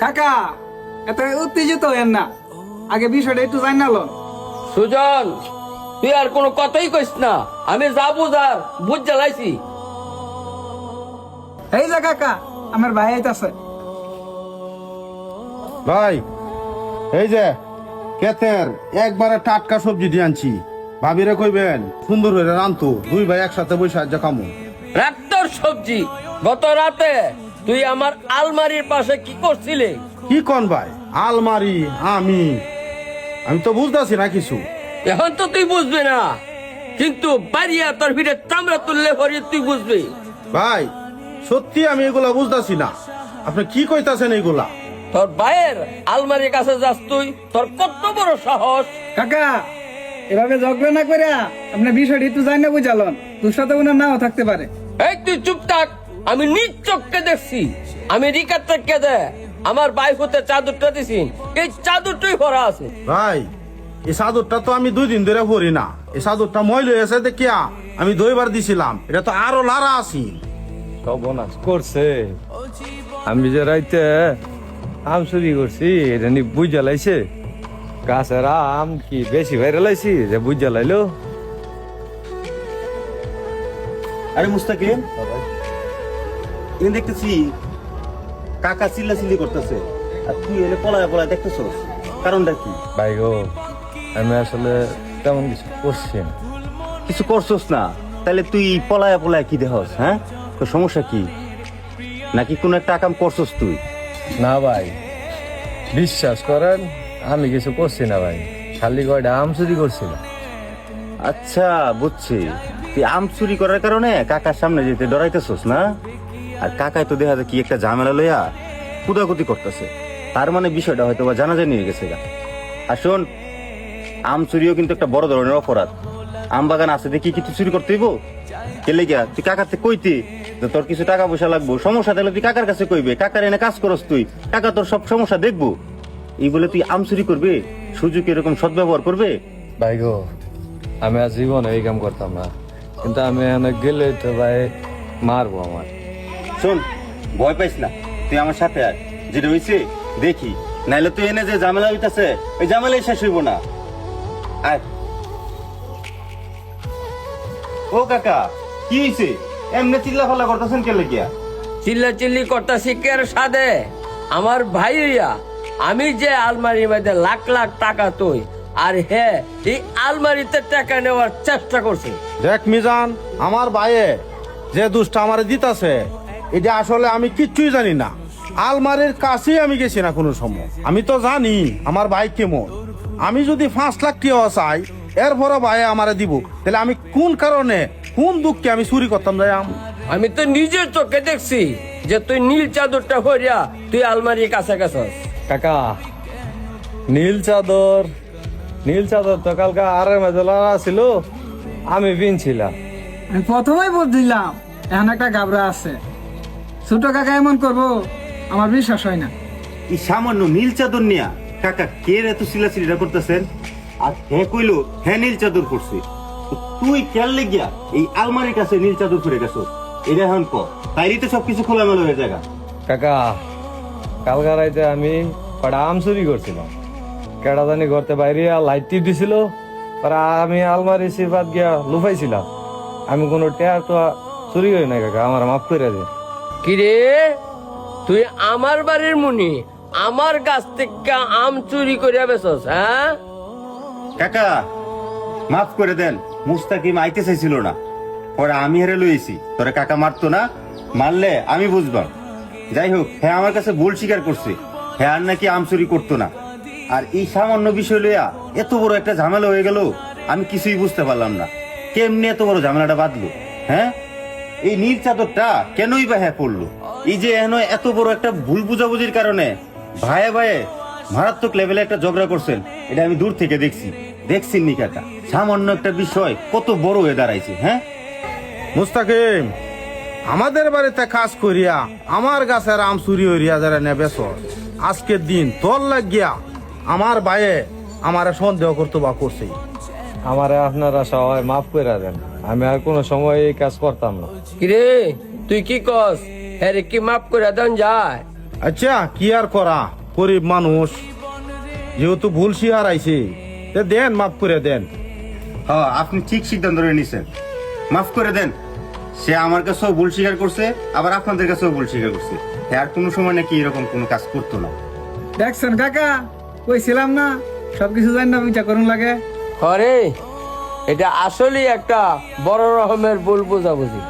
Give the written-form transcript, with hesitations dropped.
কাকা এত উত্তেজিত হয়েন না, আগে বিষয়টা একটু জান না লো। সুজন, তুই আর কোনো কথাই কইস না, আমি যা বুঝার বুঝ জ্বালাইছি। এই যে কাকা, আমার ভাই আইতাছে। ভাই এই যে ক্ষেতের একবারে টাটকা সবজি দিয়ে আনছি, ভাবিরে কইবেন সুন্দর হয়ে রান্ধতো, দুই ভাই একসাথে বসে আজ খামু। রাত্তর সবজি, গত রাতে তুই আমার আলমারির পাশে কি করছিলি? কি কন ভাই, আলমারি আমি আমি তো বুঝতেছি না কিছু। এখন তো তুই বুঝবি না, কিন্তু বাড়িয়া তোর ভিড়ে চামড়া তুললে পরে তুই বুঝবি। ভাই সত্যি আমি এগুলা বুঝতেছি না, আপনি কি কইতাছেন এইগুলা? তোর ভাইয়ের আলমারির কাছে যাস তুই, তোর কত বড় সাহস! কাকা এভাবে ঝগড়া না করে আপনি বিষয়টা একটু জান না বুঝালন, তোর সাথে ওনার নাও থাকতে পারে। এই তুই চুপ থাক, আমি নিজ চোখকে দেখছি। আমি রিকার থেকে দে আমার বাইক হতে চাদরটা দিছি, এই চাদরটাই ভরা আছে। ভাই এই চাদরটা তো আমি 2 দিন ধরে পরি না, এই চাদরটা ময়ল হয়েছে দেখিয়া আমি 2 বার দিছিলাম, এটা তো আরো লারা আছি। সর্বনাশ করছে। আমি যে রাইতে আম চুরি করছি এটা নি বুঝ জ্বালাইছে। গাছের আম কি বেশি ভাইরাল লাইছি যে বুঝ জ্বালাইলো। আরে মুস্তাকিম, এখানে দেখতেছি কাকা চিল্লাচিল্লি করতেছে, আর তুই এনে পলায় পলায় দেখতেছস, কারণটা কি? ভাই গো, আমি আসলে তেমন কিছু করছি না। কিছু করছস না, তাহলে তুই পলায় পলায় কি দেহস? হ্যাঁ, তোর সমস্যা কি? নাকি কোন একটা কাম করছস তুই? না ভাই, বিশ্বাস করেন আমি কিছু করছি না ভাই, খালি কয়টা আম চুরি করছিলাম। আচ্ছা বুঝছি, তুই আম চুরি করার কারণে কাকার সামনে যেতে ডরাইতেছস না? আর কাকায় তো দেখা যায় কি একটা ঝামেলা লইয়া কুদাকুতি করতেছে, তার মানে বিষয়টা হয়তো বা জানাজানি হয়ে গেছে গা। আর শোন, আম চুরিও কিন্তু একটা বড় ধরনের অপরাধ। আম বাগান আছে দেখি কি তুই চুরি করতে হইব? কেলে গিয়া তুই কাকার থেকে কইতি যে তোর কিছু টাকা পয়সা লাগবো, সমস্যা তাহলে তুই কাকার কাছে কইবে, কাকার এনে কাজ করস তুই, কাকা তোর সব সমস্যা দেখবো। এই বলে তুই আম চুরি করবে, সুযোগ এরকম সদ্ব্যবহার করবে? ভাই গো, আমি আর জীবনে এই কাম করতাম না, কিন্তু আমি এখানে গেলে তো ভাই মারবো আমার। শোন, ভয় পাইস না, তুই আমার সাথে আয়, যেটা হয়েছে দেখি, নাইলে তুই এনে যে ঝামেলা হইতাছে ওই ঝামেলাই শেষ হইব না। আয়। ও কাকা, কি হয়েছে? এমনি চিল্লা ফাল্লা করতেছেন কে লেগিয়া? চিল্লা চিল্লি করতাছি কের সাথে? আমার ভাইয়া আমি যে আলমারির মধ্যে লাখ লাখ টাকা তুই আর হে এই আলমারিতে টাকা নেওয়ার চেষ্টা করছে। দেখ মিজান, আমার ভাইয়ে যে দুষ্টা আমারে দিতাছে এটা আসলে আমি কিচ্ছুই জানি না, আলমারির কাছেই আমি গেছি না কোনো সময়। আমি তো জানি আমার ভাই কেমন, আমি যদি 5 লাখ টাকা চাই এরপরে ভাই আমারে দিব, তাহলে আমি কোন কারণে কোন দুঃখে আমি চুরি করতাম যাই? আমি তো নিজের চোখে দেখছি যে তুই নীল চাদরটা হইয়া তুই আলমারির কাছে গেছস। কাকা, নীল চাদর তো কালকে আরের মাঝে লাগা ছিল, আমি পিনছিলাম। আমি প্রথমেই বুঝছিলাম এখন একটা গাবরা আছে। ছোট কাকা এমন করবো আমার বিশ্বাস হয় না। এই সামান্য নীল চাদর নিয়া কাকা কে এত চিল্লাচিল্লিটা করতেছেন? আর হ্যাঁ কইলো হ্যাঁ নীল চাদর পরছে, তো তুই কেন লেগিয়া এই আলমারির কাছে নীল চাদর পরে গেছো? এটা এখন ক, তাইরই তো সবকিছু খোলামেলা হয়ে যায়। কাকা, কালকে রাইতে আমি কটা আম চুরি করছিলাম, কেডা জানি ঘরতে বাইরে লাইট টিপ দিছিল, আর আমি আলমারি সিপাত গিয়া লুফাইছিলাম। আমি কোনো টেয়ার তো চুরি করি না কাকা, আমার মাফ করে দিন। কিরে, তুই আমার বাড়ির মুনি আমার গাছ থেকে আম চুরি করিয়া বেছস? হ্যাঁ কাকা মাফ করে দেন, মুস্তাকিম আইতে চাইছিল না, পরে আমি হেরে লইছি। তোরে কাকা মারতো না, মারলে আমি বুঝবাম। যাই হোক, হ্যাঁ আমার কাছে ভুল স্বীকার করছে, হ্যাঁ আর নাকি আম চুরি করতো না। আর এই সামান্য বিষয় লইয়া এত বড় একটা ঝামেলা হয়ে গেল, আমি কিছুই বুঝতে পারলাম না কেমনি এত বড় ঝামেলাটা বাঁধলো। হ্যাঁ, এই নীল চাদরটা কেনই বা হ্যাঁ পড়লো? এই যে এত বড় একটা ভুল বুঝাবুঝির কারণে ভাইয়ে ভাইয়ে মারাত্মক লেভেলে একটা ঝগড়া করছেন, এটা আমি দূর থেকে দেখছি নি কাকা। সামান্য একটা বিষয় কত বড় হয়ে দাঁড়াইছে। হ্যাঁ মুস্তাকিম, আমাদের বাড়িতে কাজ করিয়া আমার গাছের আম চুরি হইয়া যারা নেবেছ, আজকের দিন তোর লাগিয়া আমার ভাইয়ে আমারে সন্দেহ করতে বা করছে। আমারে আপনারা সবাই মাফ করে দেন, আমি আর কোনো সময় এই কাজ করতাম না। কিরে, তুই কি কস? হ্যাঁ কি মাফ করে দেন যায়? আচ্ছা কি আর করা, গরিব মানুষ যেহেতু ভুল শিহার আইছে, তে দেন, মাফ করে দেন। হ্যাঁ, আপনি ঠিক সিদ্ধান্ত নিছেন, মাফ করে দেন। সে আমার কাছেও ভুল স্বীকার করছে, আবার আপনাদের কাছেও ভুল স্বীকার করছে। আর কোনো সময় নাকি এরকম কোনো কাজ করতো না। দেখছেন কাকা, কইছিলাম না সবকিছু জানি না বিচার করুন লাগে। হরে, এটা আসলেই একটা বড় রকমের ভুল বোঝাবুঝি।